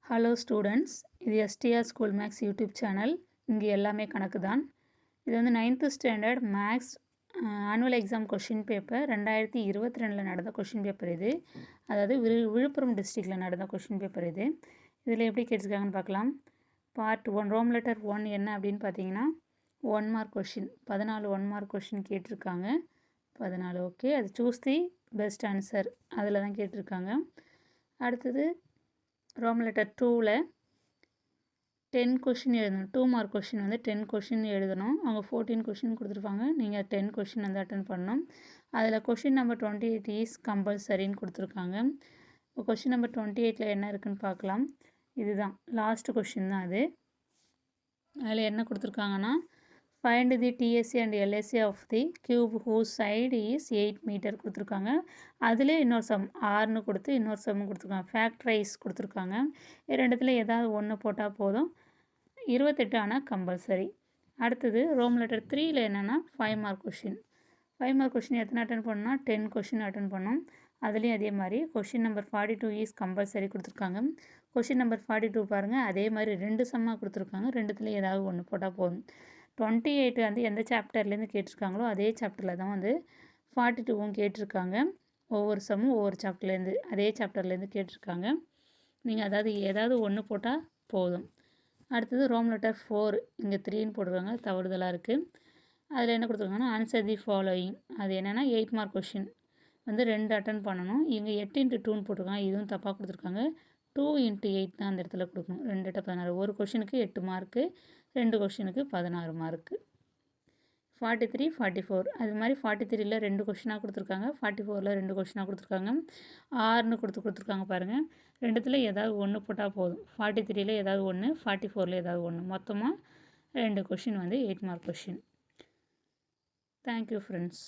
Hello students, இது STR school maths YouTube channel. இங்கே எல்லாமே கணக்கு தான். இது வந்து 9th standard maths annual exam question paper 2022 நடந்த கொஷின் பேப்பர் இது. அதாவது விழுப்புரம் டிஸ்ட்ரிக்டில் நடந்த கொஷின் பேப்பர் இது. இதில் எப்படி கேட்டிருக்காங்கன்னு பார்க்கலாம். பார்ட் 1 ரோம் லெட்டர் 1 என்ன அப்படின்னு பார்த்தீங்கன்னா 1 மார்க் கொஷின் 14 1 மார்க் கொஷின் கேட்டிருக்காங்க. 14 ஓகே. அது சூஸ் தி பெஸ்ட் ஆன்சர் அதில் தான் கேட்டிருக்காங்க. அடுத்தது ரோம் லெட்டர் 2ல் 10 கொஷின் எழுதணும். 2 மார்க் கொஷின் வந்து 10 கொஷின் எழுதணும். அவங்க 14 கொஷின் கொடுத்துருப்பாங்க. நீங்கள் 10 கொஷின் வந்து அட்டன் பண்ணணும். அதில் கொஷின் நம்பர் 28 இஸ் கம்பல்சரின்னு கொடுத்துருக்காங்க. இப்போ கொஷின் நம்பர் 28ல் என்ன இருக்குதுன்னு பார்க்கலாம். இதுதான் லாஸ்ட் கொஷின் தான் அது. அதில் என்ன கொடுத்துருக்காங்கன்னா find the TSA and LSA of the cube whose side is 8 metre கொடுத்துருக்காங்க. அதில் இன்னொரு சம் ஆறுன்னு கொடுத்து இன்னொரு சம் கொடுத்துருக்காங்க. ஃபேக்ட்ரைஸ் கொடுத்துருக்காங்க. ரெண்டுத்தில் ஏதாவது ஒன்று போட்டால் போதும். 28 ஆனால் கம்பல்சரி. அடுத்தது ரோம் லெட்டர் 3ல் என்னென்னா 5 மார்க் கொஷின். 5 மார்க் கொஷின் எத்தனை அட்டன் பண்ணால் 10 கொஷின் அட்டன் பண்ணோம். அதுலேயும் அதே மாதிரி கொஷின் நம்பர் 42 இஸ் கம்பல்சரி கொடுத்துருக்காங்க. கொஷின் நம்பர் 42 பாருங்கள், அதே மாதிரி 2 சம்மாக கொடுத்துருக்காங்க. ரெண்டுத்தில் ஏதாவது ஒன்று போட்டால் போதும். 28 வந்து எந்த சாப்டர்லேருந்து கேட்டிருக்காங்களோ அதே சாப்டரில் தான் வந்து 42வும் கேட்டிருக்காங்க. ஒவ்வொரு சம்மும் ஒவ்வொரு சாப்டர்லேருந்து அதே சாப்டர்லேருந்து கேட்டிருக்காங்க. நீங்கள் அதாவது ஏதாவது ஒன்று போட்டால் போதும். அடுத்தது ரோம் லெட்டர் 4 இங்கே 3ன்னு போட்டிருக்காங்க, தவறுதலாக இருக்குது. அதில் என்ன கொடுத்துருக்காங்கன்னா ஆன்சர் தி ஃபாலோயிங். அது என்னென்னா 8 மார்க் கொஷின் வந்து 2 அட்டன் பண்ணணும். இவங்க 8 × 2ன்னு போட்டிருக்காங்க. இதுவும் தப்பாக கொடுத்துருக்காங்க. 2 × 8 தான் அந்த இடத்துல கொடுக்கணும். 2 8 16. ஒரு கொஷினுக்கு 8 மார்க்கு, 2 கொஷினுக்கு 16 மார்க்கு. 43 44 அது மாதிரி 43ல் 2 கொஷினாக கொடுத்துருக்காங்க. 44ல் 2 கொஷினாக கொடுத்துருக்காங்க. 6ன்னு கொடுத்துருக்காங்க பாருங்கள். ரெண்டுத்தில் ஏதாவது ஒன்று போட்டால் போதும். 43ல் ஏதாவது ஒன்று, 44ல் ஏதாவது ஒன்று. மொத்தமாக 2 கொஷின் வந்து 8 மார்க் கொஷின். Thank you friends.